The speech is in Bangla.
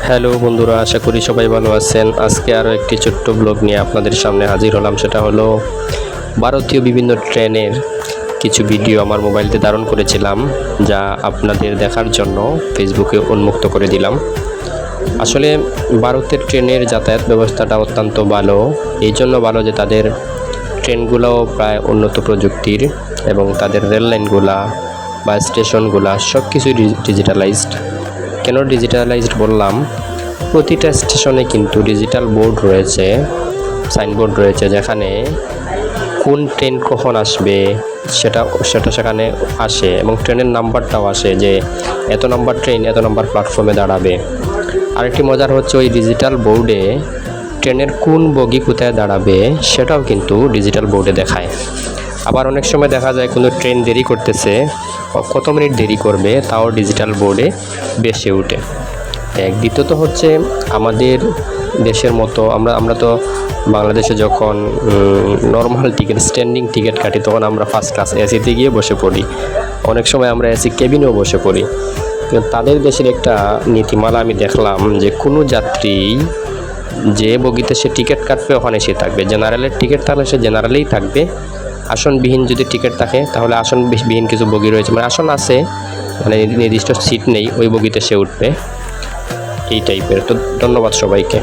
হ্যালো বন্ধুরা, আশা করি সবাই ভালো আছেন। আজকে আরও একটি ছোট্ট ব্লগ নিয়ে আপনাদের সামনে হাজির হলাম। সেটা হলো ভারতীয় বিভিন্ন ট্রেনের কিছু ভিডিও আমার মোবাইলতে ধারণ করেছিলাম, যা আপনাদের দেখার জন্য ফেসবুকে উন্মুক্ত করে দিলাম। আসলে ভারতের ট্রেনের যাতায়াত ব্যবস্থাটা অত্যন্ত ভালো। এই জন্য ভালো যে তাদের ট্রেনগুলোও প্রায় উন্নত প্রযুক্তির এবং তাদের রেল লাইনগুলা বা স্টেশনগুলা সব কিছুই ডিজিটালাইজড। কেন ডিজিটালাইজড বললাম? প্রতিটা স্টেশনে কিন্তু ডিজিটাল বোর্ড রয়েছে, সাইনবোর্ড রয়েছে, যেখানে কোন ট্রেন কখন আসবে সেটা সেখানে আসে এবং ট্রেনের নাম্বারটাও আসে যে এত নম্বর ট্রেন এত নম্বর প্ল্যাটফর্মে দাঁড়াবে। আরেকটি মজার হচ্ছে ওই ডিজিটাল বোর্ডে ট্রেনের কোন বগি কোথায় দাঁড়াবে সেটাও কিন্তু ডিজিটাল বোর্ডে দেখায়। আবার অনেক সময় দেখা যায় কোনো ট্রেন দেরি করতেছে, কত মিনিট দেরি করবে তাও ডিজিটাল বোর্ডে ভেসে ওঠে। দ্বিতীয়ত হচ্ছে আমাদের দেশের মতো আমরা তো বাংলাদেশে যখন নর্মাল টিকিট স্ট্যান্ডিং টিকিট কাটি তখন আমরা ফার্স্ট ক্লাস এসিতে গিয়ে বসে পড়ি, অনেক সময় আমরা এসি কেবিনেও বসে পড়ি। কিন্তু তাদের দেশের একটা নীতিমালা আমি দেখলাম যে কোনো যাত্রী যে বগিতে সে টিকিট কাটবে ওখানে সে থাকবে। জেনারেলের টিকিট থাকলে সে জেনারেলেই থাকবে। আসনবিহীন যদি টিকিট থাকে তাহলে আসনবিহীন কিছু বগি রয়েছে, মানে আসন আছে, মানে নির্দিষ্ট সিট নেই, ওই বগিতে সে উঠবে, এই টাইপের। তো ধন্যবাদ সবাইকে।